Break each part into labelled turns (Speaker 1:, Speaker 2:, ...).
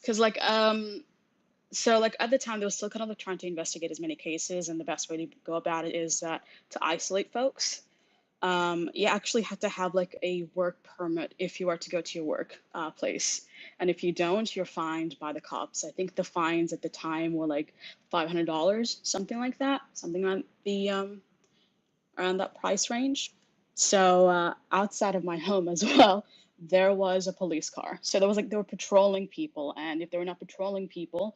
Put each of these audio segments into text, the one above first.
Speaker 1: Because so like at the time they were still kind of like trying to investigate as many cases, and the best way to go about it is that to isolate folks. You actually have to have like a work permit if you are to go to your work place. And if you don't, you're fined by the cops. I think the fines at the time were like $500, something like that, something around that price range. So outside of my home as well, there was a police car. So there was like they were patrolling people, and if they were not patrolling people,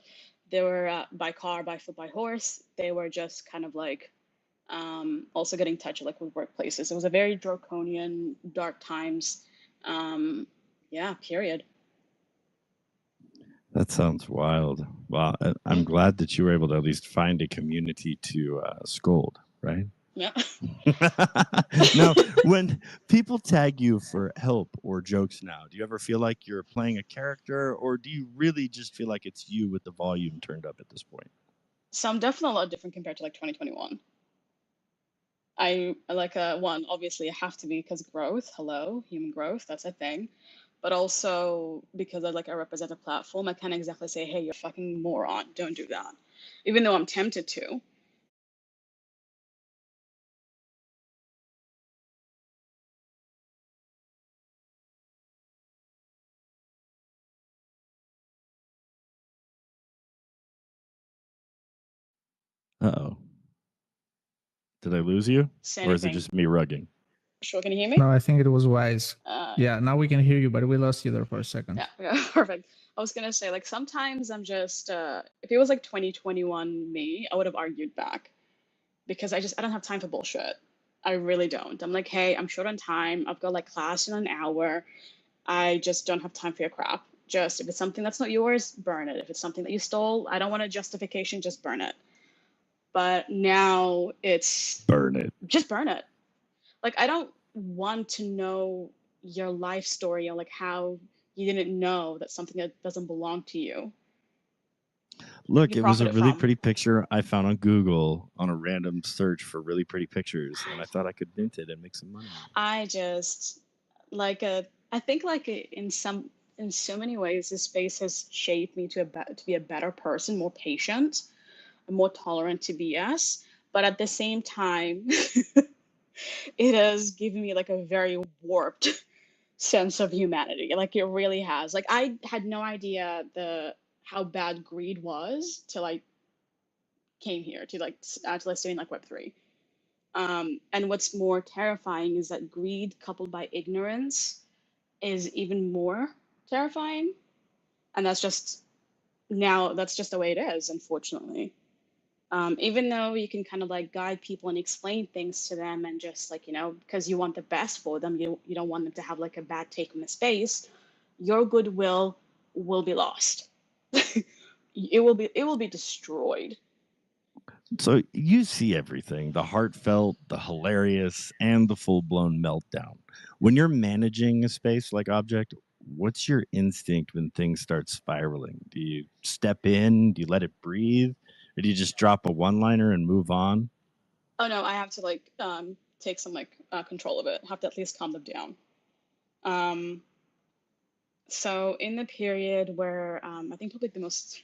Speaker 1: they were by car, by foot, by horse. They were just kind of like also getting in touch like with workplaces. It was a very draconian, dark times. Um, yeah, period.
Speaker 2: That sounds wild. Well, I'm glad that you were able to at least find a community to scold, right?
Speaker 1: Yeah.
Speaker 2: Now, when people tag you for help or jokes now, do you ever feel like you're playing a character, or do you really just feel like it's you with the volume turned up at this point?
Speaker 1: So I'm definitely a lot different compared to like 2021. I like one, obviously I have to be because growth, hello, human growth, that's a thing. But also because I represent a platform, I can't exactly say, hey, you're a fucking moron, don't do that. Even though I'm tempted to.
Speaker 2: Uh-oh. Did I lose you?
Speaker 1: Say
Speaker 2: Or is it
Speaker 1: anything.
Speaker 2: just me rugging?
Speaker 1: Sure, can you hear me?
Speaker 3: No, I think it was Wise. Yeah, now we can hear you, but we lost you there for a second.
Speaker 1: Yeah, perfect. I was gonna say, like, sometimes I'm just, if it was like 2021 me, I would have argued back because I don't have time for bullshit. I really don't. I'm like, hey, I'm short on time. I've got like class in an hour. I just don't have time for your crap. Just if it's something that's not yours, burn it. If it's something that you stole, I don't want a justification, just burn it. But now it's
Speaker 2: Burn it.
Speaker 1: just burn it. Like, I don't want to know your life story or like how you didn't know that something that doesn't belong to you.
Speaker 2: Look,
Speaker 1: You
Speaker 2: it was a
Speaker 1: profited
Speaker 2: really
Speaker 1: from.
Speaker 2: pretty picture I found on Google on a random search for really pretty pictures, and I thought I could mint it and make some money.
Speaker 1: I just like I think like in so many ways this space has shaped me to be a better person, more patient, and more tolerant to BS. But at the same time, it has given me like a very warped sense of humanity. Like it really has. Like I had no idea how bad greed was till I came here to like actually studying like Web3. And what's more terrifying is that greed coupled by ignorance is even more terrifying. And that's just the way it is, unfortunately. Even though you can kind of like guide people and explain things to them and just like, because you want the best for them, you don't want them to have like a bad take on the space, your goodwill will be lost. It will be destroyed.
Speaker 2: So you see everything, the heartfelt, the hilarious, and the full-blown meltdown. When you're managing a space like Object, what's your instinct when things start spiraling? Do you step in? Do you let it breathe? Or do you just drop a one-liner and move on?
Speaker 1: Oh no, I have to like take some like control of it. I have to at least calm them down. So in the period where I think probably the most,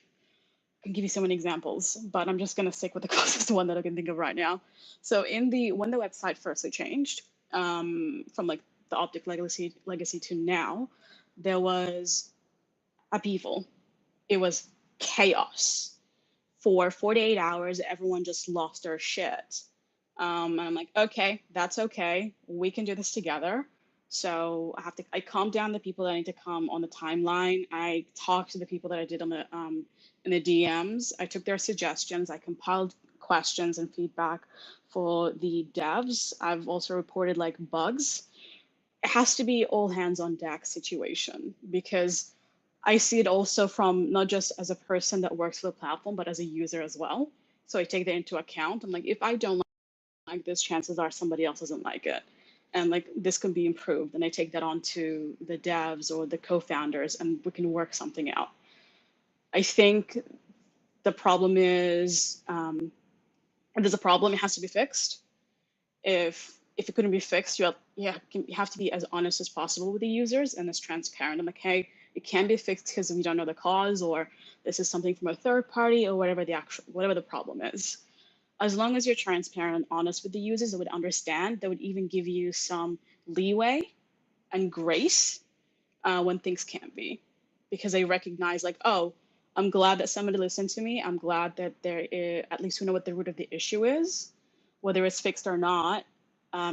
Speaker 1: I can give you so many examples, but I'm just gonna stick with the closest one that I can think of right now. So when the website firstly changed from like the Optic legacy to now, there was upheaval. It was chaos. For 48 hours, everyone just lost their shit. And I'm like, okay, that's okay. We can do this together. So I calmed down the people that I need to come on the timeline. I talked to the people that I did on the in the DMs. I took their suggestions. I compiled questions and feedback for the devs. I've also reported like bugs. It has to be all hands on deck situation because I see it also from not just as a person that works for the platform, but as a user as well. So I take that into account. I'm like, if I don't like this, chances are somebody else doesn't like it. And like this can be improved. And I take that on to the devs or the co-founders and we can work something out. I think the problem is if there's a problem, it has to be fixed. If it couldn't be fixed, you have to be as honest as possible with the users and as transparent. I'm like, hey, It can be fixed because we don't know the cause, or this is something from a third party, or whatever the problem is. As long as you're transparent and honest with the users, they would understand. They would even give you some leeway and grace when things can't be, because they recognize like, oh, I'm glad that somebody listened to me. I'm glad that at least we know what the root of the issue is. Whether it's fixed or not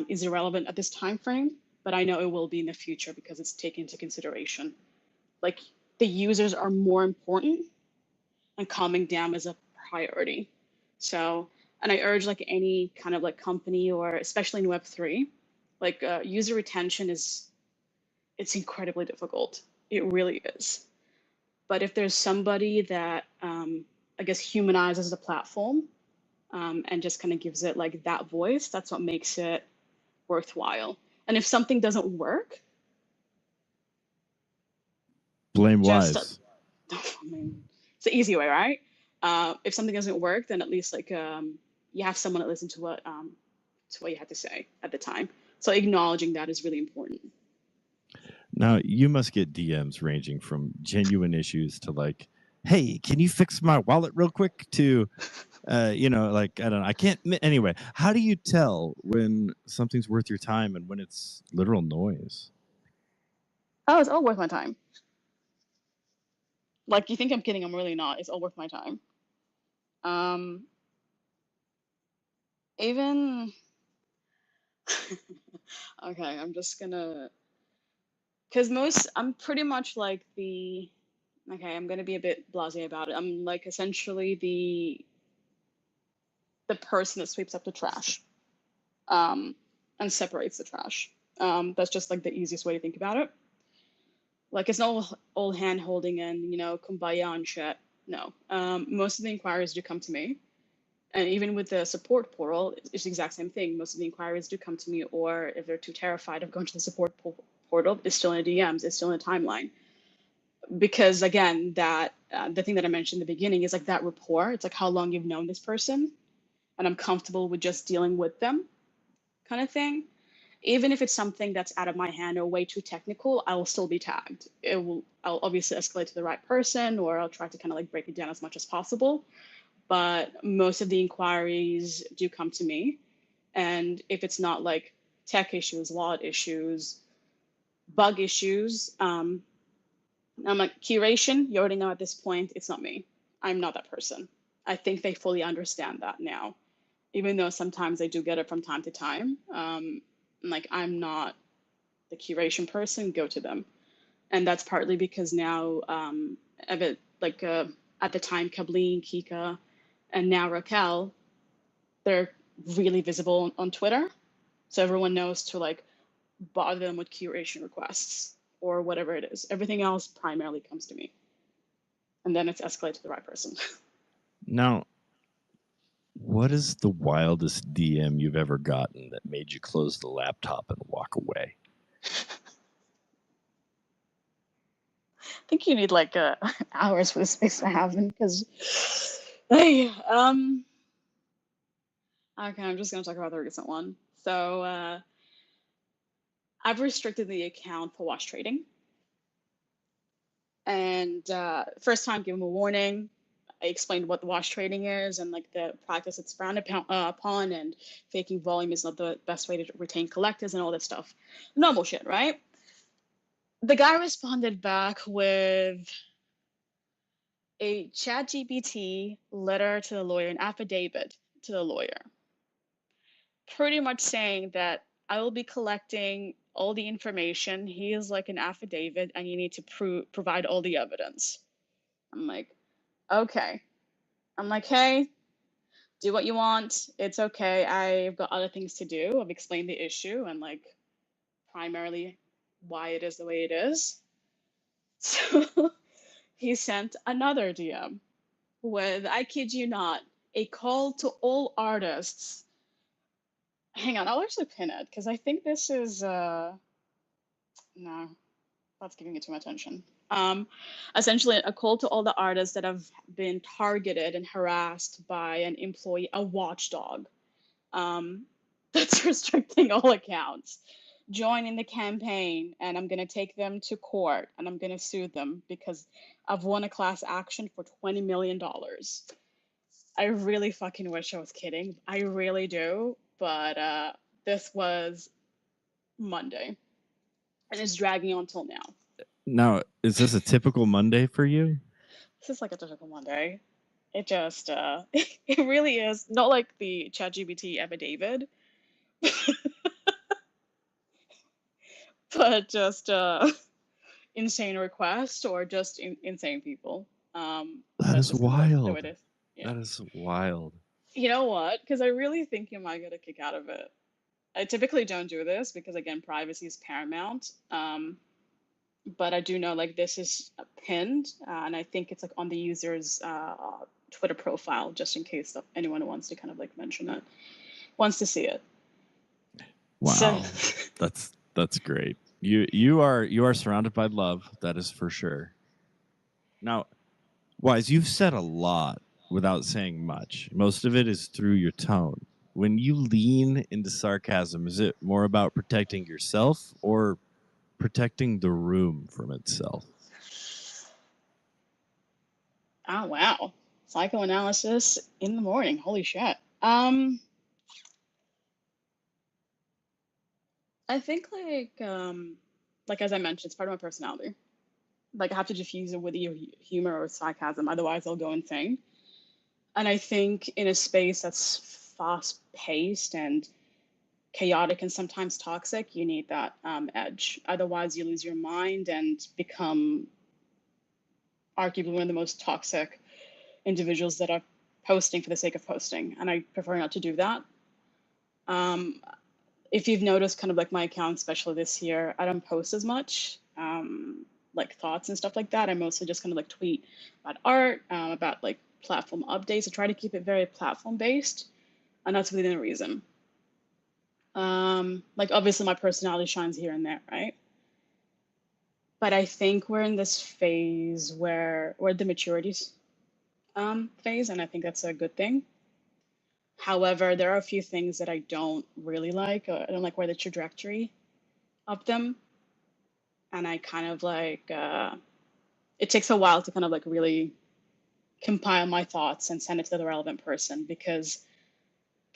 Speaker 1: is irrelevant at this time frame, but I know it will be in the future because it's taken into consideration. Like, the users are more important, and calming down is a priority. So, and I urge like any kind of like company, or especially in Web3, like user retention it's incredibly difficult. It really is. But if there's somebody that I guess humanizes the platform and just kind of gives it like that voice, that's what makes it worthwhile. And if something doesn't work,
Speaker 2: blame
Speaker 1: just
Speaker 2: Wise.
Speaker 1: I mean, it's the easy way, right? If something doesn't work, then at least like you have someone that listens to what you had to say at the time. So acknowledging that is really important.
Speaker 2: Now, you must get DMs ranging from genuine issues to like, hey, can you fix my wallet real quick, to, like, I don't know. I can't. Anyway, how do you tell when something's worth your time and when it's literal noise?
Speaker 1: Oh, it's all worth my time. Like, you think I'm kidding? I'm really not. It's all worth my time. Even, okay, I'm just gonna, because I'm pretty much like okay, I'm gonna be a bit blasé about it. I'm like essentially the person that sweeps up the trash, and separates the trash. That's just like the easiest way to think about it. Like, it's not all hand holding and, kumbaya and shit. No. Most of the inquiries do come to me. And even with the support portal, it's the exact same thing. Most of the inquiries do come to me, or if they're too terrified of going to the support portal, it's still in the DMs, it's still in the timeline. Because again, that the thing that I mentioned in the beginning is like that rapport. It's like how long you've known this person, and I'm comfortable with just dealing with them, kind of thing. Even if it's something that's out of my hand or way too technical, I will still be tagged. I'll obviously escalate to the right person, or I'll try to kind of like break it down as much as possible. But most of the inquiries do come to me. And if it's not like tech issues, wallet issues, bug issues, I'm like, curation, you already know at this point, it's not me. I'm not that person. I think they fully understand that now, even though sometimes I do get it from time to time. Like, I'm not the curation person, go to them. And that's partly because now, at the time, Kablin, Kika, and now Raquel, they're really visible on Twitter. So everyone knows to like bother them with curation requests or whatever it is. Everything else primarily comes to me. And then it's escalated to the right person.
Speaker 2: Now, what is the wildest DM you've ever gotten that made you close the laptop and walk away?
Speaker 1: I think you need like hours for the space to happen, because okay, I'm just gonna talk about the recent one. So I've restricted the account for wash trading, and first time give them a warning. I explained what the wash trading is and like the practice it's frowned upon, and faking volume is not the best way to retain collectors and all that stuff. Normal shit, right? The guy responded back with a ChatGPT letter to the lawyer, an affidavit to the lawyer, pretty much saying that I will be collecting all the information. He is like an affidavit, and you need to provide all the evidence. I'm like, okay. I'm like, hey, do what you want. It's okay. I've got other things to do. I've explained the issue and like primarily why it is the way it is. So he sent another DM with, I kid you not, a call to all artists. Hang on, I'll actually pin it because I think this is no, that's giving it too much attention. Essentially a call to all the artists that have been targeted and harassed by an employee, a watchdog, that's restricting all accounts. join in the campaign, and I'm going to take them to court, and I'm going to sue them because I've won a class action for $20 million. I really fucking wish I was kidding. I really do. But this was Monday, and it's dragging on till now.
Speaker 2: Now, is this a typical Monday for you?
Speaker 1: This is like a typical Monday. It just, it really is. Not like the ChatGPT Ebba David, but just insane requests or just insane people.
Speaker 2: That is wild.
Speaker 1: It is. Yeah.
Speaker 2: That is wild.
Speaker 1: You know what? Because I really think you might get a kick out of it. I typically don't do this because, again, privacy is paramount. But I do know like this is pinned, and I think it's like on the user's Twitter profile, just in case anyone who wants to kind of like mention it, wants to see it.
Speaker 2: Wow, so, that's great. You are surrounded by love, that is for sure. Now, Wise, you've said a lot without saying much. Most of it is through your tone. When you lean into sarcasm, is it more about protecting yourself or protecting the room from itself?
Speaker 1: Oh, wow. Psychoanalysis in the morning. Holy shit. I think like as I mentioned, it's part of my personality. Like I have to diffuse it with either humor or sarcasm, otherwise I'll go insane. And I think in a space that's fast paced and chaotic and sometimes toxic, you need that edge. Otherwise you lose your mind and become arguably one of the most toxic individuals that are posting for the sake of posting. And I prefer not to do that. If you've noticed kind of like my account, especially this year, I don't post as much like thoughts and stuff like that. I mostly just kind of like tweet about art, about like platform updates. I try to keep it very platform based, and that's really the reason. Like obviously my personality shines here and there, right? But I think we're in this phase where we're at the maturity phase, and I think that's a good thing. However, there are a few things that I don't really like. I don't like where the trajectory of them. And I kind of like, it takes a while to kind of like really compile my thoughts and send it to the relevant person, because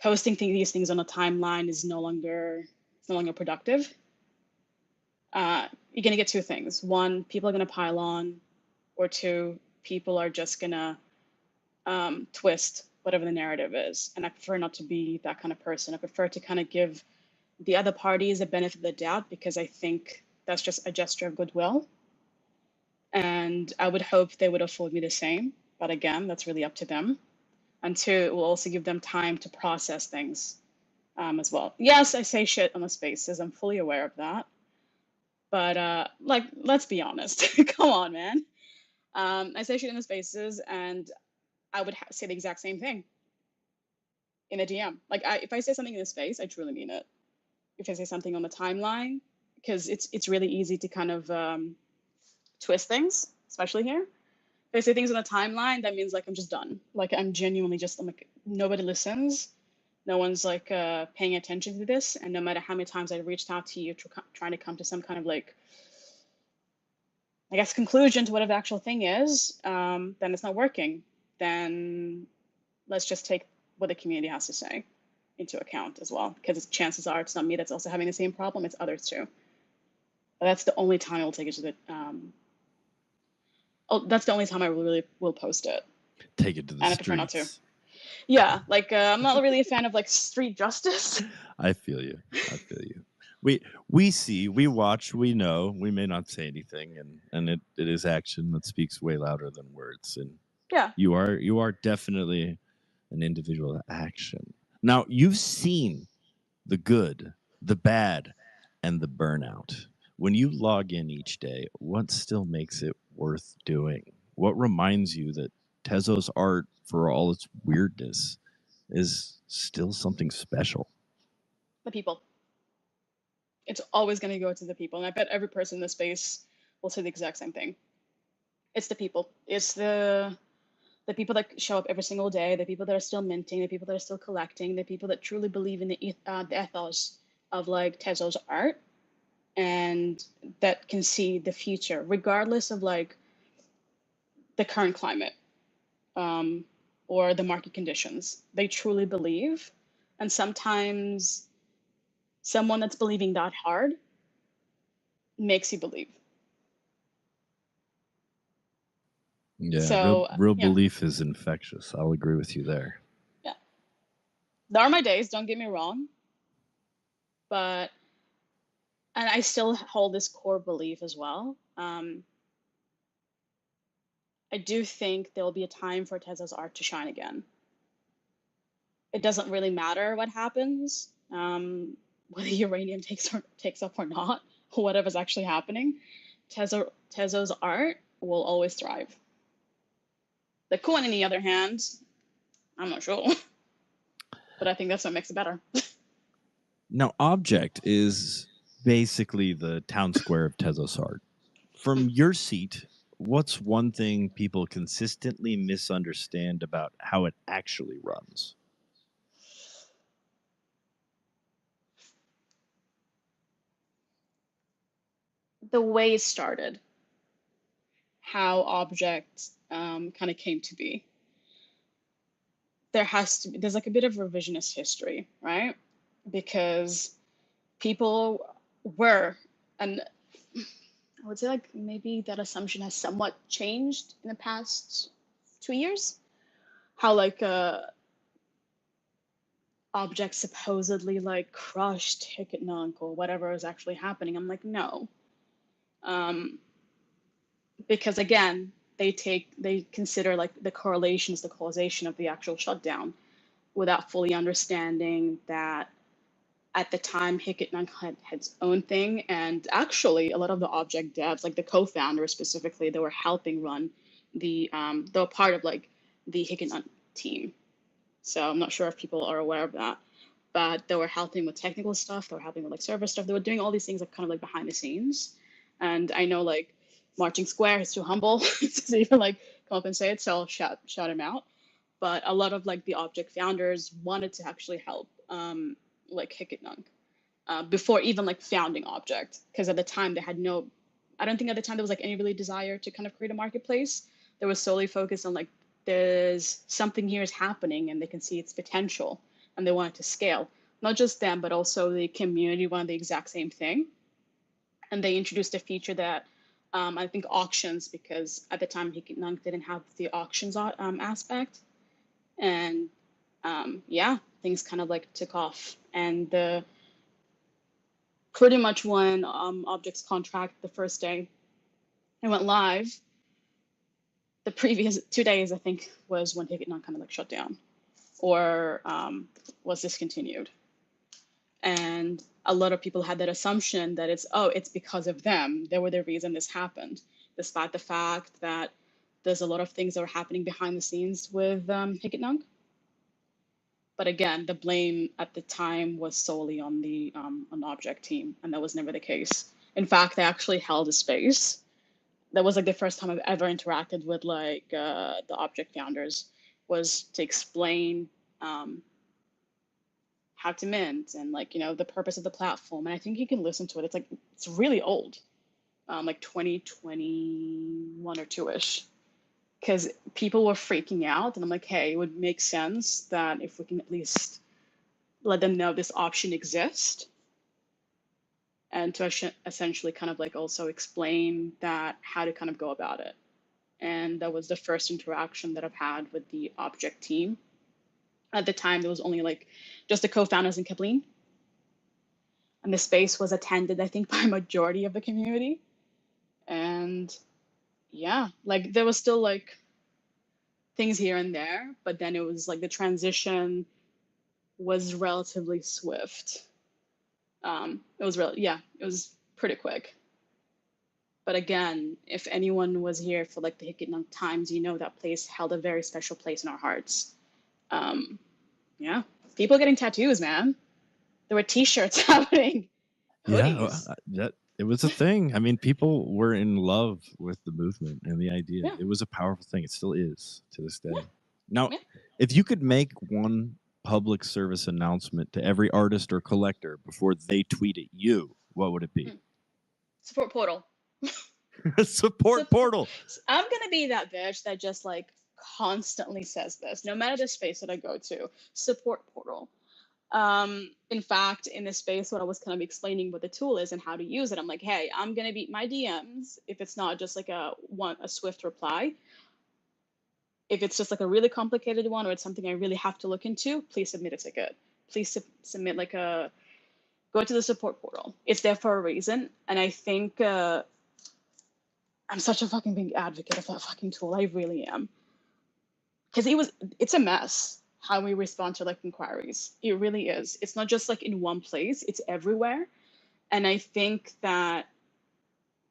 Speaker 1: posting these things on a timeline is no longer productive. You're going to get two things. One, people are going to pile on, or two, people are just going to twist whatever the narrative is. And I prefer not to be that kind of person. I prefer to kind of give the other parties a benefit of the doubt, because I think that's just a gesture of goodwill. And I would hope they would afford me the same. But again, that's really up to them. And two, it will also give them time to process things as well. Yes, I say shit on the spaces. I'm fully aware of that. But like, let's be honest. Come on, man. I say shit in the spaces, and I would say the exact same thing in a DM. Like, if I say something in the space, I truly mean it. If I say something on the timeline, because it's really easy to kind of twist things, especially here. If I say things on the timeline, that means like I'm just done. Like I'm genuinely just, I'm like, nobody listens. No one's like paying attention to this. And no matter how many times I reached out to you trying to come to some kind of like, I guess, conclusion to whatever the actual thing is, then it's not working. Then let's just take what the community has to say into account as well, because chances are it's not me that's also having the same problem, it's others too. But that's the only time I will take it to the, that's the only time I really will post it.
Speaker 2: Take it to the streets. And I prefer not to.
Speaker 1: Yeah, like I'm not really a fan of like street justice.
Speaker 2: I feel you. We see, we watch, we know. We may not say anything, and it is action that speaks way louder than words. And
Speaker 1: yeah,
Speaker 2: you are definitely an individual action. Now, you've seen the good, the bad, and the burnout. When you log in each day, what still makes it worth doing? What reminds you that Tezzo's art, for all its weirdness, is still something special?
Speaker 1: The people. It's always going to go to the people. And I bet every person in the space will say the exact same thing. It's the people. It's the people that show up every single day, the people that are still minting, the people that are still collecting, the people that truly believe in the ethos of like Tezzo's art. and that can see the future, regardless of like the current climate or the market conditions. They truly believe. And sometimes someone that's believing that hard makes you believe.
Speaker 2: Yeah,
Speaker 1: So
Speaker 2: real
Speaker 1: yeah,
Speaker 2: belief is infectious. I'll agree with you there.
Speaker 1: yeah. There are my days, don't get me wrong, but and I still hold this core belief as well. I do think there will be a time for Tesla's art to shine again. It doesn't really matter what happens, whether uranium takes up or not, or whatever's actually happening. Tesla's art will always thrive. The coin, on the other hand, I'm not sure, but I think that's what makes it better.
Speaker 2: Now, Object is basically the town square of Tezos art. From your seat, what's one thing people consistently misunderstand about how it actually runs?
Speaker 1: The way it started, how Object kind of came to be. There's like a bit of revisionist history, right? Because people were, and I would say like maybe that assumption has somewhat changed in the past 2 years. How like Object supposedly like crushed Hicketnunk or whatever is actually happening. I'm like, no. Because again, they consider like the correlations, the causation of the actual shutdown without fully understanding that at the time Hicketnunk had its own thing, and actually a lot of the Object devs, like the co-founders specifically, they were helping run they were part of like the Hicketnunk team. So I'm not sure if people are aware of that, but they were helping with technical stuff, they were helping with like server stuff, they were doing all these things like kind of like behind the scenes. And I know like Marching Square is too humble to even like come up and say it, so I'll shout him out. But a lot of like the Object founders wanted to actually help like Hicketnunk before even like founding Object, because at the time they had no, I don't think at the time there was like any really desire to kind of create a marketplace. They were solely focused on like there's something here is happening and they can see its potential and they wanted to scale. Not just them, but also the community wanted the exact same thing. And they introduced a feature that I think auctions, because at the time Hicketnunk didn't have the auctions aspect. And yeah, things kind of like took off. And pretty much when Object's contract, the first day it went live, the previous 2 days, I think, was when Hicketnunk kind of like shut down or was discontinued. And a lot of people had that assumption that it's because of them. They were the reason this happened, despite the fact that there's a lot of things that were happening behind the scenes with Hicketnunk. But again, the blame at the time was solely on the Object team, and that was never the case. In fact, they actually held a space. That was like the first time I've ever interacted with like the Object founders, was to explain how to mint and like, you know, the purpose of the platform. And I think you can listen to it. It's like, it's really old, like 2021 or 2-ish, because people were freaking out. And I'm like, hey, it would make sense that if we can at least let them know this option exists, and to essentially kind of like also explain that how to kind of go about it. And that was the first interaction that I've had with the Object team. At the time, there was only like just the co-founders and Kathleen. And the space was attended, I think, by a majority of the community. And yeah, like there was still like things here and there, but then it was like the transition was relatively swift. It was pretty quick. But again, if anyone was here for like the Hicketnunk times, you know that place held a very special place in our hearts. Yeah, people getting tattoos, man. There were T-shirts happening, hoodies.
Speaker 2: Yeah, it was a thing. I mean, people were in love with the movement and the idea.
Speaker 1: Yeah.
Speaker 2: It was a powerful thing. It still is to this day.
Speaker 1: Yeah.
Speaker 2: Now,
Speaker 1: Yeah.
Speaker 2: if you could make one public service announcement to every artist or collector before they tweet at you, what would it be?
Speaker 1: Support portal.
Speaker 2: Support portal.
Speaker 1: I'm gonna be that bitch that just like constantly says this, no matter the space that I go to. Support portal. In fact, in this space, when I was kind of explaining what the tool is and how to use it, I'm like, hey, I'm gonna beat my DMs if it's not just like a swift reply. If it's just like a really complicated one or it's something I really have to look into, please submit a ticket. Please submit like go to the support portal. It's there for a reason, and I think I'm such a fucking big advocate of that fucking tool. I really am, because it's a mess how we respond to like inquiries. It really is. It's not just like in one place, it's everywhere. And I think that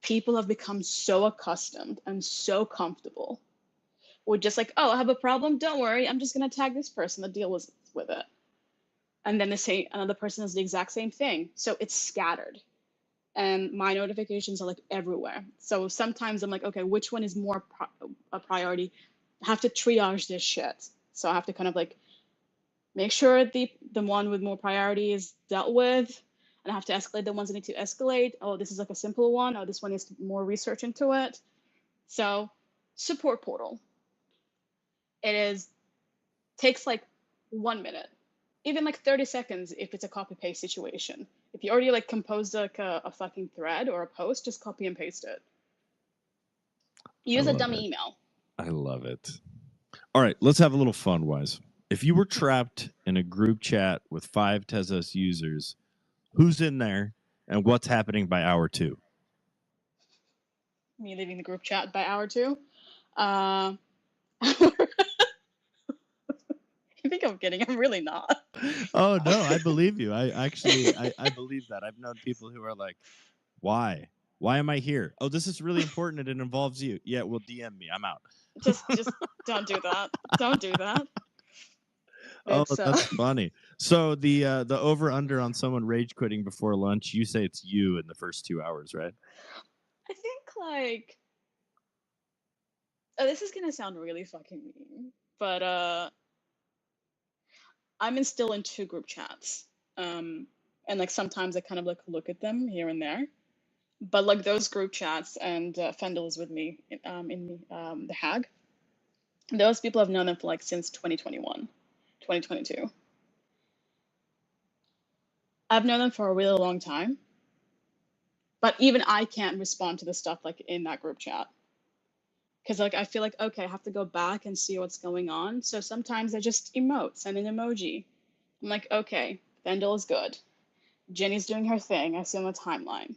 Speaker 1: people have become so accustomed and so comfortable with just like, oh, I have a problem, don't worry, I'm just gonna tag this person to deal with it. And then another person does the exact same thing. So it's scattered. And my notifications are like everywhere. So sometimes I'm like, okay, which one is more a priority? I have to triage this shit. So I have to kind of like make sure the one with more priority is dealt with, and I have to escalate the ones that need to escalate. Oh, this is like a simple one. Oh, this one needs more research into it. So support portal. Takes like 1 minute, even like 30 seconds if it's a copy paste situation. If you already like composed like a fucking thread or a post, just copy and paste it. Use a dummy email.
Speaker 2: I love it. All right, let's have a little fun, Wise. If you were trapped in a group chat with 5 Tezday users, who's in there and what's happening by hour 2?
Speaker 1: Me leaving the group chat by hour 2. You think I'm kidding? I'm really not.
Speaker 2: Oh no, I believe you. I believe that. I've known people who are like, why? Why am I here? Oh, this is really important and it involves you. Yeah, well, DM me. I'm out.
Speaker 1: Just don't do that. Don't do that.
Speaker 2: Oh, that's funny. So the over under on someone rage quitting before lunch, you say it's you in the first 2 hours, right?
Speaker 1: I think like, this is gonna sound really fucking mean, but I'm still in 2 group chats, and like sometimes I kind of like look at them here and there, but like those group chats, and Fendel is with me in the Hag. Those people have known them for like since 2021, 2022. I've known them for a really long time, but even I can't respond to the stuff like in that group chat. Because like I feel like, okay, I have to go back and see what's going on. So sometimes I just emote, send an emoji. I'm like, okay, Fendel is good. Jenny's doing her thing. I see on the timeline.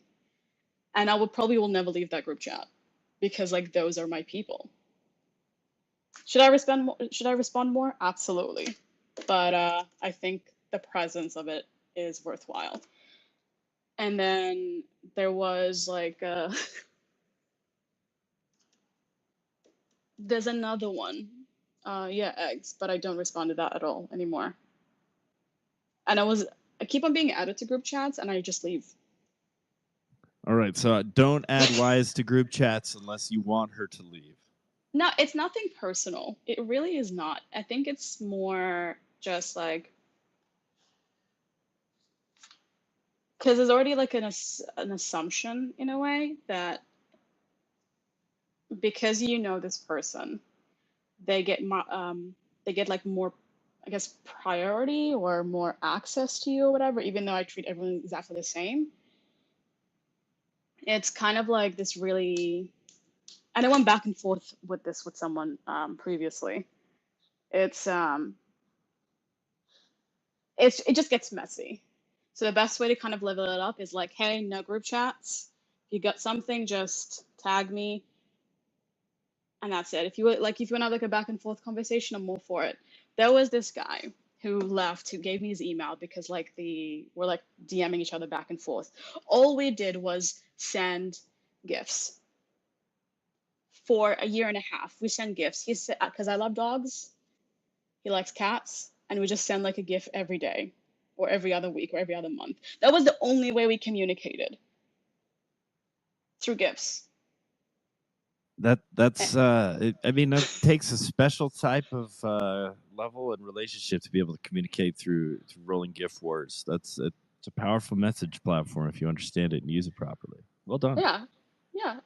Speaker 1: And I will never leave that group chat because like those are my people. Should I respond more? Absolutely. But I think the presence of it is worthwhile. And then there was like there's another one. Eggs, but I don't respond to that at all anymore. And I keep on being added to group chats and I just leave.
Speaker 2: All right, so don't add Wise to group chats unless you want her to leave.
Speaker 1: No, it's nothing personal. It really is not. I think it's more just like, because there's already like an assumption in a way that because you know this person, they get like more, I guess, priority or more access to you or whatever, even though I treat everyone exactly the same. It's kind of like this really, and I went back and forth with this with someone previously. It just gets messy. So the best way to kind of level it up is like, hey, no group chats. If you got something, just tag me. And that's it. If you want to have like a back and forth conversation, I'm all for it. There was this guy who left, who gave me his email because like we're like DMing each other back and forth. All we did was send gifts for a year and a half. We send gifts. He said, because I love dogs, he likes cats, and we just send like a gift every day or every other week or every other month. That was the only way we communicated, through gifts.
Speaker 2: That's I mean, that takes a special type of level and relationship to be able to communicate through rolling gift wars. It's a powerful message platform if you understand it and use it properly. Well done.
Speaker 1: Yeah.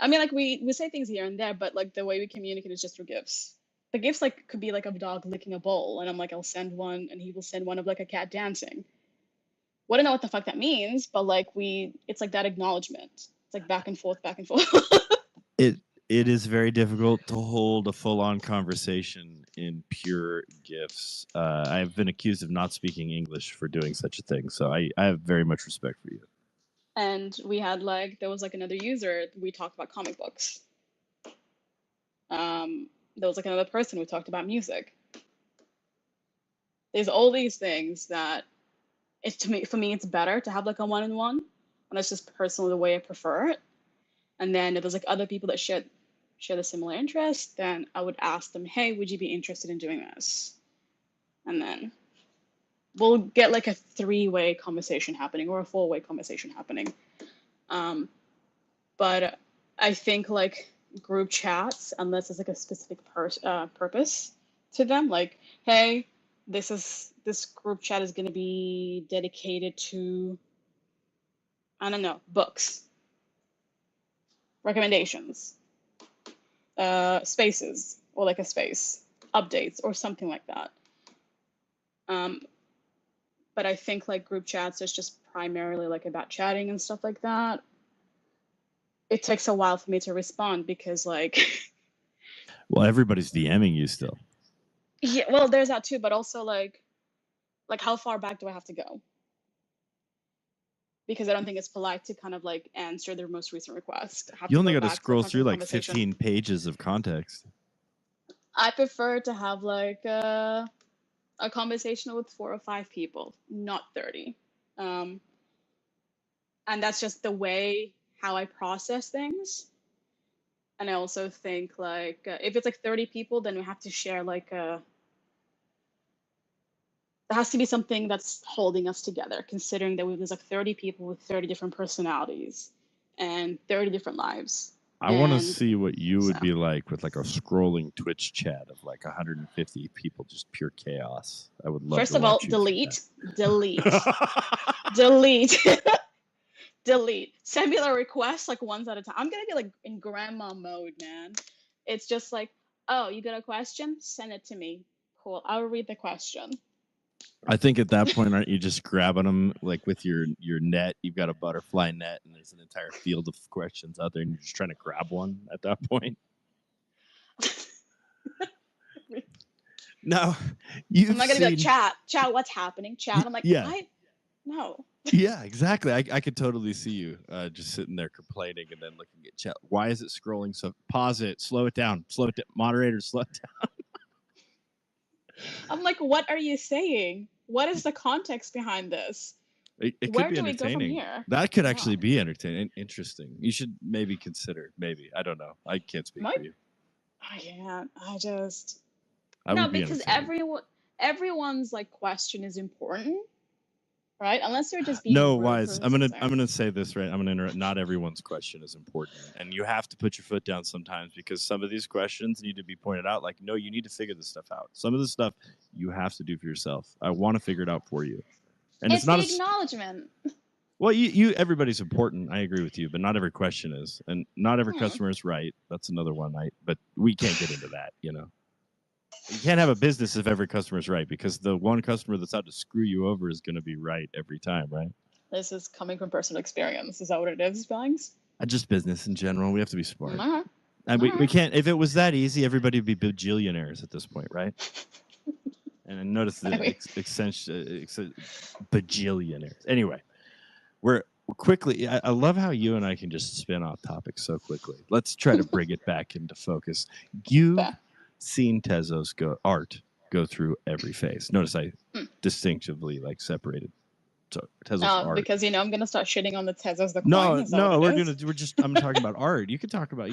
Speaker 1: I mean, like we say things here and there, but like the way we communicate is just through gifs. The gifs like could be like a dog licking a bowl, and I'm like, I'll send one, and he will send one of like a cat dancing. Wouldn't know what the fuck that means, but like it's like that acknowledgement. It's like back and forth, back and forth.
Speaker 2: It is very difficult to hold a full-on conversation in pure gifs. I've been accused of not speaking English for doing such a thing, so I have very much respect for you.
Speaker 1: And we had there was like another user, we talked about comic books. There was like another person who talked about music. There's all these things that for me it's better to have like a one-on-one, and that's just personally the way I prefer it. And then if there's like other people that share the similar interest, then I would ask them, hey, would you be interested in doing this? And then we'll get like a 3-way conversation happening or a 4-way conversation happening. But I think like group chats, unless it's like a specific purpose to them, like, hey, this group chat is going to be dedicated to, I don't know, books, recommendations, spaces, or like a space, updates, or something like that. But I think like group chats is just primarily like about chatting and stuff like that. It takes a while for me to respond because like
Speaker 2: well, everybody's DMing you still.
Speaker 1: Yeah, well, there's that too, but also like how far back do I have to go? Because I don't think it's polite to kind of like answer their most recent request.
Speaker 2: You only got to scroll through like 15 pages of context.
Speaker 1: I prefer to have like a conversation with 4 or 5 people, not 30. And that's just the way how I process things. And I also think like if it's like 30 people, then we have to share like there has to be something that's holding us together, considering that there's like 30 people with 30 different personalities and 30 different lives.
Speaker 2: I want to see what you would be like with like a scrolling Twitch chat of like 150 people, just pure chaos. I would love.
Speaker 1: First of all, delete. Delete. Send me the request like once at a time. I'm gonna get like in grandma mode, man. It's just like, oh, you got a question? Send it to me. Cool. I'll read the question.
Speaker 2: I think at that point, aren't you just grabbing them like with your net? You've got a butterfly net, and there's an entire field of questions out there, and you're just trying to grab one at that point. No,
Speaker 1: I'm not gonna go chat. What's happening? Chat. I'm like,
Speaker 2: yeah,
Speaker 1: no.
Speaker 2: Yeah, exactly. I could totally see you just sitting there complaining and then looking at chat. Why is it scrolling? So pause it, slow it down, moderators, slow it down.
Speaker 1: I'm like, what are you saying? What is the context behind this?
Speaker 2: It
Speaker 1: Where
Speaker 2: could be
Speaker 1: do we go from
Speaker 2: entertaining.
Speaker 1: here?
Speaker 2: That could actually be entertaining. Interesting. You should maybe consider. Maybe. I don't know. I can't speak for you.
Speaker 1: I can't. Because
Speaker 2: entertaining.
Speaker 1: everyone's like question is important. Right? Unless they're just being
Speaker 2: no, Wise. I'm gonna say this, right? I'm gonna interrupt. Not everyone's question is important, and you have to put your foot down sometimes because some of these questions need to be pointed out. Like, no, you need to figure this stuff out. Some of the stuff you have to do for yourself. I want to figure it out for you, and it's not
Speaker 1: the acknowledgement.
Speaker 2: Well, everybody's important. I agree with you, but not every question is, and not every customer is right. That's another one. But we can't get into that, You can't have a business if every customer is right, because the one customer that's out to screw you over is going to be right every time, right?
Speaker 1: This is coming from personal experience. Is that what it is, Billings?
Speaker 2: Just business in general. We have to be smart. And we can't, if it was that easy, everybody would be bajillionaires at this point, right? And I noticed the bajillionaires. Anyway, we're quickly, I love how you and I can just spin off topics so quickly. Let's try to bring it back into focus. Seen Tezos go through every phase. Notice I distinctively separated. So Tezos art.
Speaker 1: Because I'm gonna start shitting on the Tezos.
Speaker 2: I'm talking about art. You can talk about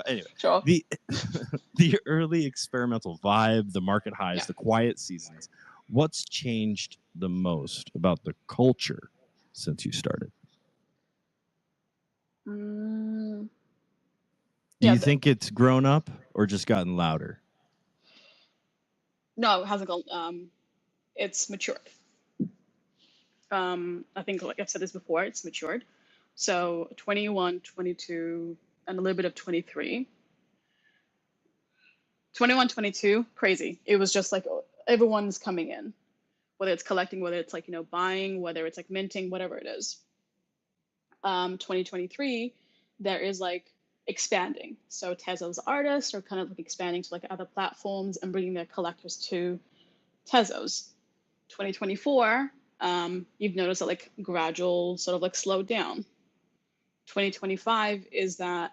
Speaker 2: anyway.
Speaker 1: Sure.
Speaker 2: The early experimental vibe, the market highs, the quiet seasons. What's changed the most about the culture since you started? Do you think it's grown up or just gotten louder?
Speaker 1: No, it hasn't gone. It's matured. I think, like I've said this before, it's matured. So 21, 22, and a little bit of 23. 21, 22, crazy. It was just like everyone's coming in, whether it's collecting, whether it's like, buying, whether it's like minting, whatever it is. 2023, there is like expanding. So Tezos artists are kind of like expanding to like other platforms and bringing their collectors to Tezos. 2024, you've noticed that like gradual sort of like slowed down. 2025 is that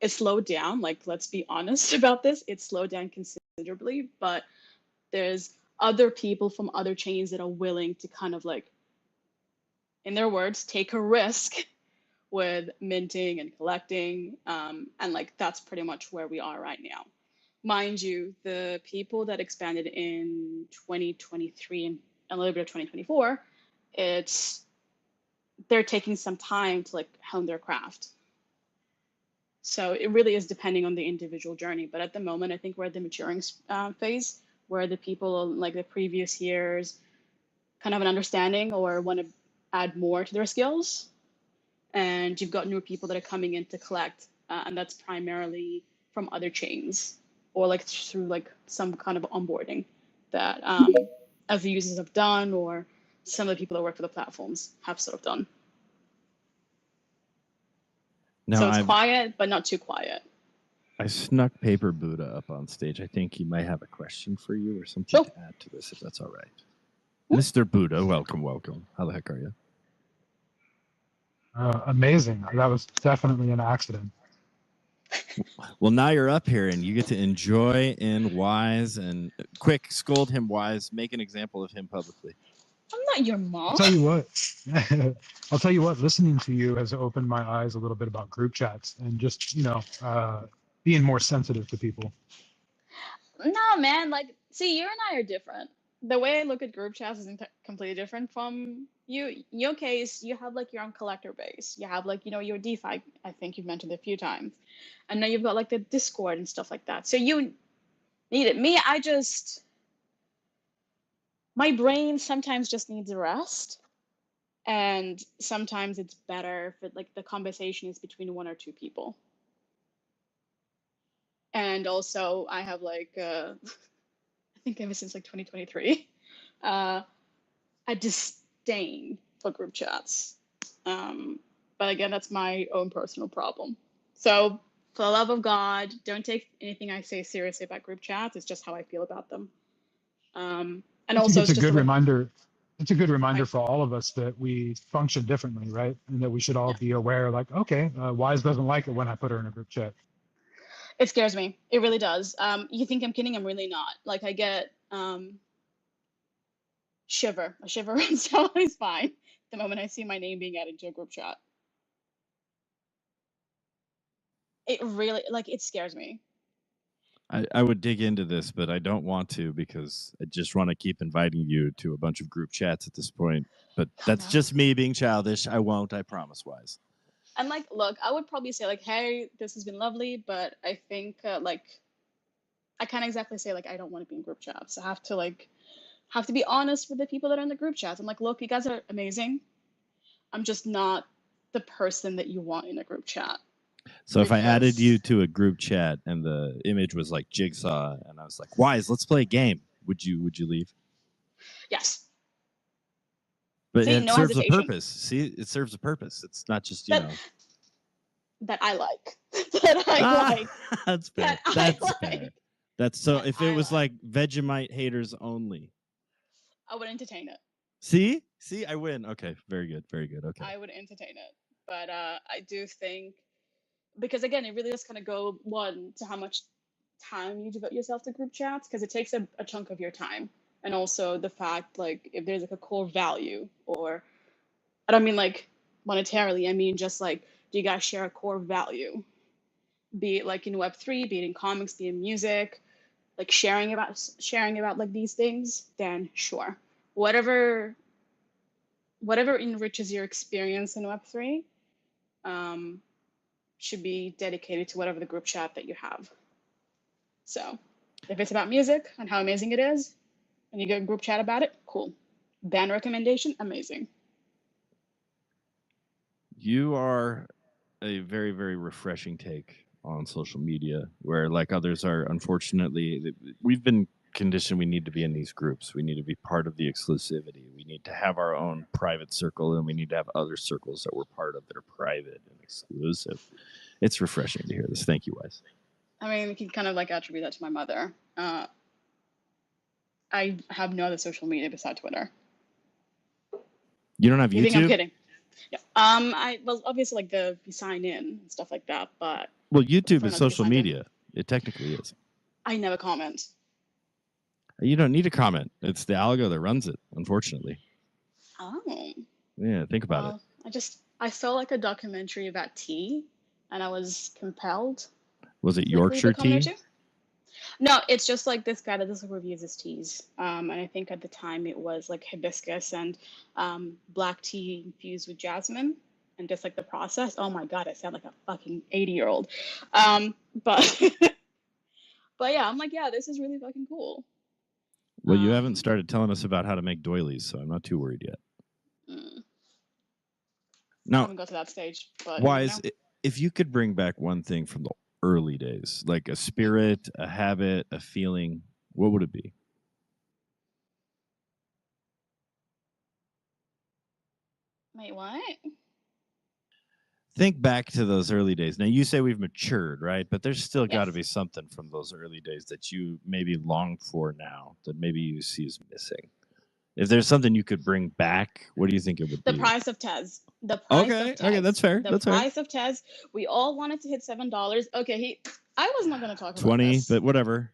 Speaker 1: it slowed down. Like, let's be honest about this. It slowed down considerably, but there's other people from other chains that are willing to kind of like, in their words, take a risk with minting and collecting. And like, that's pretty much where we are right now. Mind you, the people that expanded in 2023 and a little bit of 2024, they're taking some time to like hone their craft. So it really is depending on the individual journey. But at the moment, I think we're at the maturing phase where the people like the previous years kind of have an understanding or want to add more to their skills. And you've got newer people that are coming in to collect. And that's primarily from other chains or like through like some kind of onboarding that as the users have done or some of the people that work for the platforms have sort of done.
Speaker 2: Now,
Speaker 1: so it's quiet, but not too quiet.
Speaker 2: I snuck Paper Buddha up on stage. I think he might have a question for you or something to add to this, if that's all right. Mr. Buddha, welcome. How the heck are you?
Speaker 4: Amazing. That was definitely an accident.
Speaker 2: Well, now you're up here and you get to enjoy in Wise and quick scold him Wise. Make an example of him publicly.
Speaker 1: I'm not your mom.
Speaker 4: I'll tell you what. Listening to you has opened my eyes a little bit about group chats and just being more sensitive to people.
Speaker 1: No, man. Like, see, you and I are different. The way I look at group chats is completely different from you. In your case, you have like your own collector base. You have like, your DeFi. I think you've mentioned it a few times. And now you've got like the Discord and stuff like that. So you need it. Me, my brain sometimes just needs a rest. And sometimes it's better if like the conversation is between one or two people. And also I have like, I think ever since like 2023, a disdain for group chats. But again, that's my own personal problem. So for the love of God, don't take anything I say seriously about group chats. It's just how I feel about them. And also
Speaker 4: it's a good reminder. It's a good reminder for all of us that we function differently, right? And that we should all be aware, like, okay, Wise doesn't like it when I put her in a group chat.
Speaker 1: It scares me. It really does. You think I'm kidding? I'm really not. Like I get a shiver runs down my spine the moment I see my name being added to a group chat. It really, like, it scares me.
Speaker 2: I would dig into this, but I don't want to because I just want to keep inviting you to a bunch of group chats at this point. But that's just me being childish. I won't, I promise, Wise.
Speaker 1: And like, look, I would probably say like, hey, this has been lovely, but I think like, I can't exactly say like, I don't want to be in group chats. I have to be honest with the people that are in the group chats. I'm like, look, you guys are amazing. I'm just not the person that you want in a group chat.
Speaker 2: So if I added you to a group chat and the image was like Jigsaw and I was like, Wise, let's play a game, would you leave?
Speaker 1: Yes.
Speaker 2: But it serves a purpose. See, it serves a purpose. It's not just,
Speaker 1: that I like. That I like.
Speaker 2: That's fair. That's fair. That's so that if it was like Vegemite haters only,
Speaker 1: I would entertain it.
Speaker 2: See, I win. Okay, very good. Okay.
Speaker 1: I would entertain it. But I do think, because again, it really does kind of go to how much time you devote yourself to group chats, because it takes a chunk of your time. And also the fact, like, if there's like a core value, or I don't mean like monetarily, I mean just like, do you guys share a core value? Be it like in Web3, be it in comics, be it in music, like sharing about like these things, then sure. Whatever enriches your experience in Web3 should be dedicated to whatever the group chat that you have. So if it's about music and how amazing it is, and you get a group chat about it, cool. Band recommendation, amazing.
Speaker 2: You are a very, very refreshing take on social media, where like others are, unfortunately, we've been conditioned we need to be in these groups. We need to be part of the exclusivity. We need to have our own private circle, and we need to have other circles that we're part of that are private and exclusive. It's refreshing to hear this. Thank you, Wise.
Speaker 1: I mean, we can kind of like attribute that to my mother. I have no other social media besides Twitter.
Speaker 2: You don't have
Speaker 1: You
Speaker 2: YouTube?
Speaker 1: think I'm kidding? Yeah. Well, obviously, like you sign in and stuff like that, but
Speaker 2: well, YouTube is social media. It technically is.
Speaker 1: I never comment.
Speaker 2: You don't need to comment. It's the algo that runs it, unfortunately.
Speaker 1: Oh.
Speaker 2: Yeah, think about
Speaker 1: it. I saw like a documentary about tea, and I was compelled.
Speaker 2: Was it Yorkshire tea?
Speaker 1: No, it's just like this guy that just reviews his teas. And I think at the time it was like hibiscus and black tea infused with jasmine, and just like the process. Oh my God, I sound like a fucking 80-year-old. But but yeah, I'm like, yeah, this is really fucking cool.
Speaker 2: Well, you haven't started telling us about how to make doilies, so I'm not too worried yet.
Speaker 1: I haven't got to that stage. But
Speaker 2: Wise, if you could bring back one thing from the early days, like a spirit, a habit, a feeling, what would it be?
Speaker 1: Wait, what?
Speaker 2: Think back to those early days. Now, you say we've matured, right? But there's still got to be something from those early days that you maybe long for now, that maybe you see as missing. If there's something you could bring back, what do you think it would be?
Speaker 1: The price of Tez. The price of Tez.
Speaker 2: Okay, that's fair.
Speaker 1: The price of Tez. We all wanted to hit $7. Okay, I was not going to talk about
Speaker 2: 20,
Speaker 1: this.
Speaker 2: but whatever.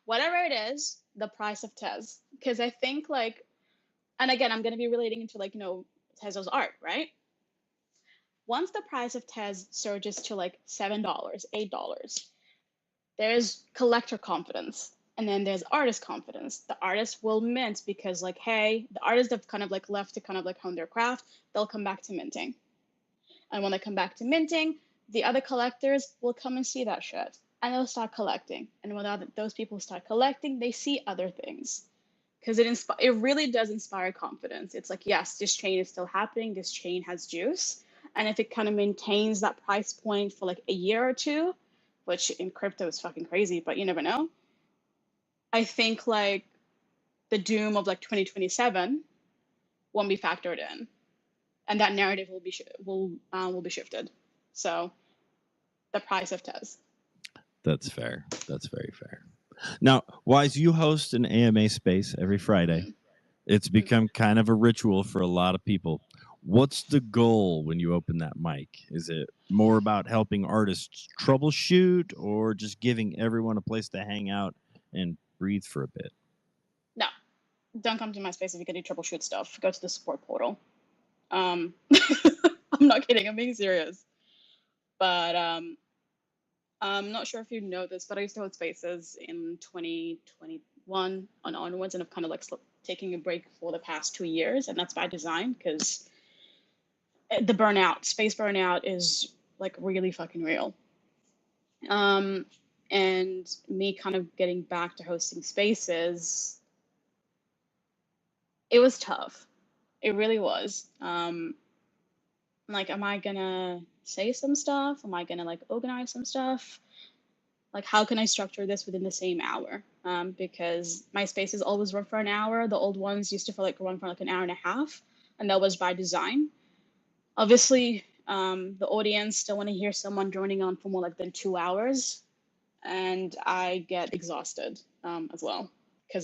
Speaker 1: Whatever it is, the price of Tez. Because I think like, and again, I'm going to be relating into like, Tezzo's art, right? Once the price of Tez surges to like $7, $8, there's collector confidence. And then there's artist confidence. The artist will mint because like, hey, the artists have kind of like left to kind of like hone their craft. They'll come back to minting. And when they come back to minting, the other collectors will come and see that shit. And they'll start collecting. And when those people start collecting, they see other things. Because it really does inspire confidence. It's like, yes, this chain is still happening. This chain has juice. And if it kind of maintains that price point for like a year or two, which in crypto is fucking crazy, but you never know. I think like the doom of like 2027 won't be factored in, and that narrative will be shifted. So the price of Tez.
Speaker 2: That's fair. That's very fair. Now, Wise, you host an AMA space every Friday. Mm-hmm. It's become kind of a ritual for a lot of people. What's the goal when you open that mic? Is it more about helping artists troubleshoot, or just giving everyone a place to hang out and breathe for a bit?
Speaker 1: No, don't come to my space if you can do troubleshoot stuff. Go to the support portal. I'm not kidding. I'm being serious. But I'm not sure if you know this, but I used to hold spaces in 2021 on onwards, and I've kind of like taking a break for the past 2 years, and that's by design because the space burnout is like really fucking real. And me kind of getting back to hosting spaces, it was tough. It really was. Like, am I gonna say some stuff? Am I gonna like organize some stuff? Like, how can I structure this within the same hour? Because my spaces always run for an hour. The old ones used to run for like an hour and a half, and that was by design. Obviously, the audience still want to hear someone droning on for more like than 2 hours, and I get exhausted as well because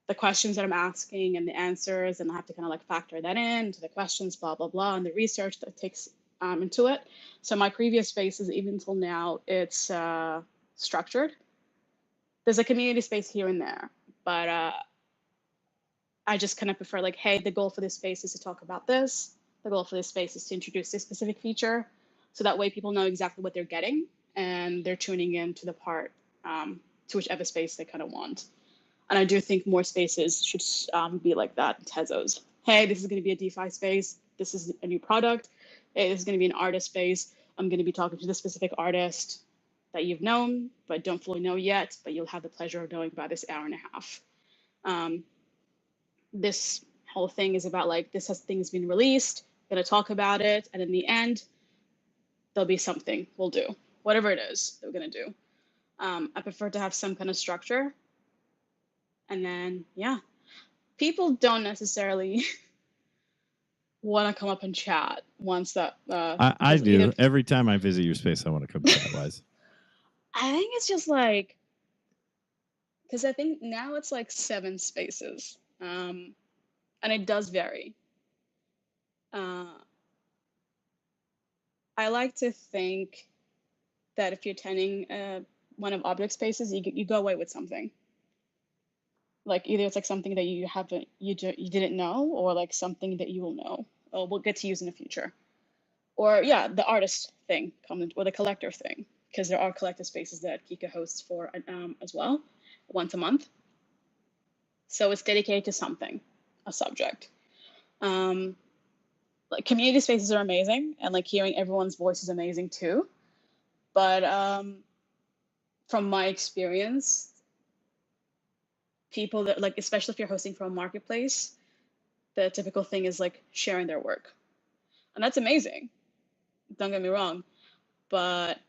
Speaker 1: the questions that I'm asking and the answers, and I have to kind of like factor that into the questions, blah blah blah, and the research that takes into it. So my previous spaces, even until now, it's structured. There's a community space here and there, but I just kind of prefer like, hey, the goal for this space is to talk about this. The goal for this space is to introduce this specific feature. So that way people know exactly what they're getting and they're tuning in to the part, to whichever space they kind of want. And I do think more spaces should be like that. Tezos. Hey, this is going to be a DeFi space. This is a new product. Hey, this is going to be an artist space. I'm going to be talking to the specific artist that you've known, but don't fully know yet, but you'll have the pleasure of knowing by this hour and a half. This whole thing is about like, things been released. going to talk about it, and in the end, there'll be something we'll do, whatever it is that we're going to do. I prefer to have some kind of structure. And then, yeah, people don't necessarily want to come up and chat once that.
Speaker 2: I do. Every time I visit your space, I want to come chat, Wise.
Speaker 1: I think it's just like, because I think now it's like 7 spaces, and it does vary. I like to think that if you're attending one of object spaces, you go away with something. Like either it's like something that you didn't know, or like something that you will know or will get to use in the future. Or yeah, the artist thing or the collector thing, because there are collector spaces that Kika hosts for as well, once a month. So it's dedicated to something, a subject. Like community spaces are amazing, and like hearing everyone's voice is amazing too. But from my experience, people that like, especially if you're hosting from a marketplace, the typical thing is like sharing their work, and that's amazing. Don't get me wrong, but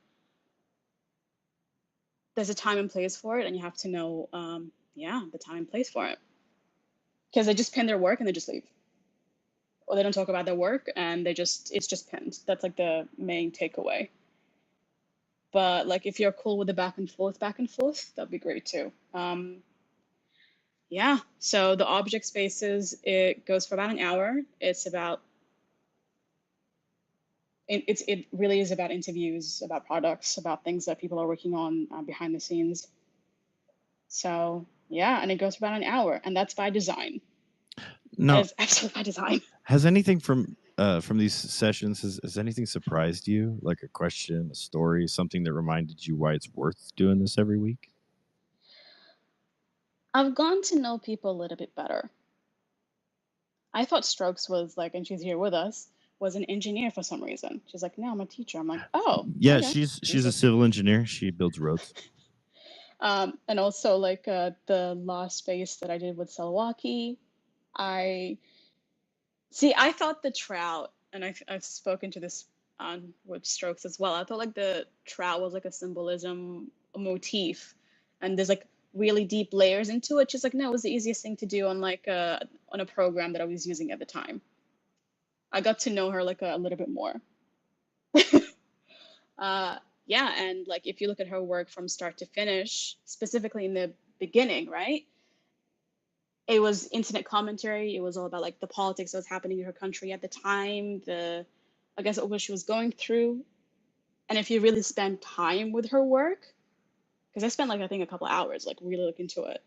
Speaker 1: there's a time and place for it, and you have to know, the time and place for it. Because they just pin their work and they just leave, or they don't talk about their work and it's just pinned. That's like the main takeaway. But like if you're cool with the back and forth, that'd be great too. Yeah. So the object spaces, it goes for about an hour. It really is about interviews, about products, about things that people are working on behind the scenes. So yeah, and it goes for about an hour, and that's by design.
Speaker 2: No,
Speaker 1: that is absolutely by design.
Speaker 2: Has anything from these sessions has anything surprised you? Like a question, a story, something that reminded you why it's worth doing this every week?
Speaker 1: I've gone to know people a little bit better. I thought Strokes was like, and she's here with us, was an engineer for some reason. She's like, no, I'm a teacher. I'm like, oh.
Speaker 2: Yeah,
Speaker 1: okay.
Speaker 2: she's a civil engineer. She builds roads.
Speaker 1: And also like the last space that I did with Salwaki, I thought the trout, and I've spoken to this with Strokes as well. I thought like the trout was like a symbolism, a motif, and there's like really deep layers into it. She's like, no, it was the easiest thing to do on like on a program that I was using at the time. I got to know her like a little bit more. Yeah, and like if you look at her work from start to finish, specifically in the beginning, right? It was internet commentary. It was all about like the politics that was happening in her country at the time, I guess what she was going through. And if you really spend time with her work, because I spent like I think a couple hours like really looking into it,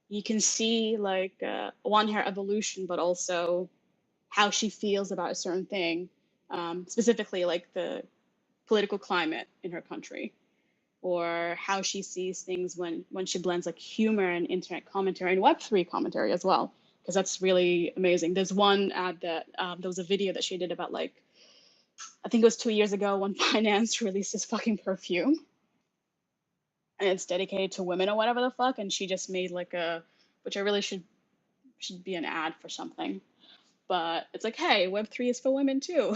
Speaker 1: you can see like one, her evolution, but also how she feels about a certain thing, specifically like the political climate in her country, or how she sees things when she blends like humor and internet commentary and Web3 commentary as well, because that's really amazing. There's one ad that there was a video that she did about like, I think it was 2 years ago when Binance released this fucking perfume, and it's dedicated to women or whatever the fuck, and she just made like which I really should be an ad for something, but it's like, hey, Web3 is for women too.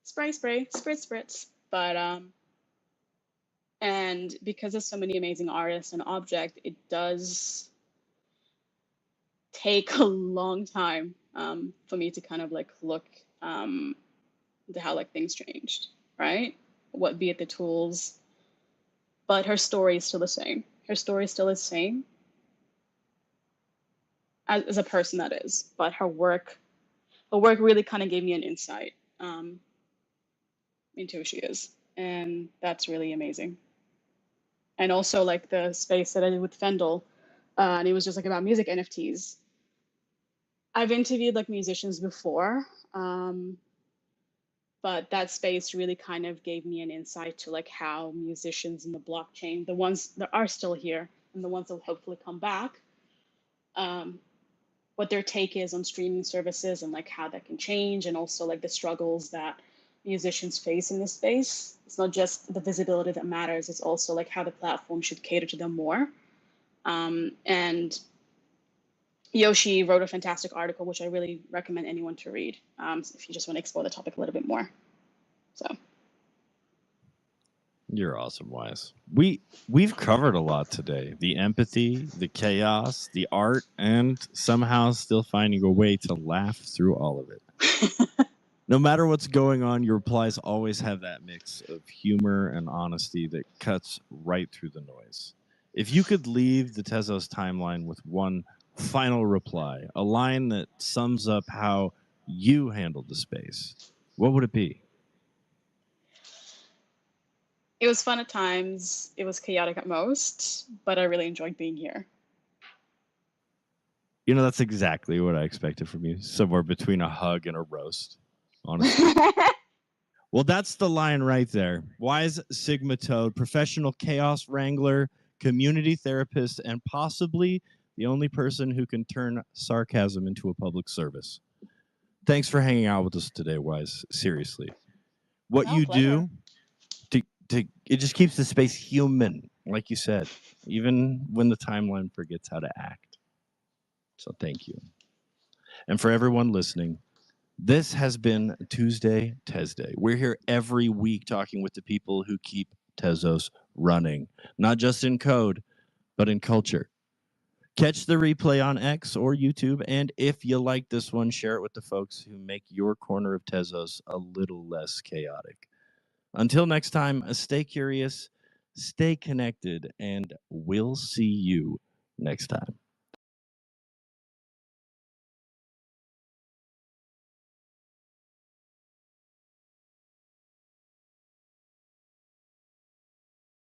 Speaker 1: Spray, spritz. But and because there's so many amazing artists and object, it does take a long time for me to kind of like look into how like things changed, right? What be it the tools, but her story is still the same. Her story is still the same as a person, that is, but her work really kind of gave me an insight into who she is, and that's really amazing. And also like the space that I did with Fendel, and it was just like about music NFTs. I've interviewed like musicians before, but that space really kind of gave me an insight to like how musicians in the blockchain, the ones that are still here and the ones that will hopefully come back, what their take is on streaming services and like how that can change, and also like the struggles that musicians face in this space. It's not just the visibility that matters, it's also like how the platform should cater to them more. And Yoshi wrote a fantastic article, which I really recommend anyone to read if you just want to explore the topic a little bit more. So.
Speaker 2: You're awesome, Wise. We've covered a lot today. The empathy, the chaos, the art, and somehow still finding a way to laugh through all of it. No matter what's going on, your replies always have that mix of humor and honesty that cuts right through the noise. If you could leave the Tezos timeline with one final reply, a line that sums up how you handled the space, what would it be?
Speaker 1: It was fun at times. It was chaotic at most, but I really enjoyed being here.
Speaker 2: You know, that's exactly what I expected from you. Somewhere between a hug and a roast, honestly. Well, that's the line right there. Wise Sigma Toad, professional chaos wrangler, community therapist, and possibly the only person who can turn sarcasm into a public service. Thanks for hanging out with us today, Wise. Seriously. What you do, it just keeps the space human, like you said, even when the timeline forgets how to act. So thank you. And for everyone listening, this has been Tuesday, Tezday. We're here every week talking with the people who keep Tezos running, not just in code, but in culture. Catch the replay on X or YouTube, and if you like this one, share it with the folks who make your corner of Tezos a little less chaotic. Until next time, stay curious, stay connected, and we'll see you next time.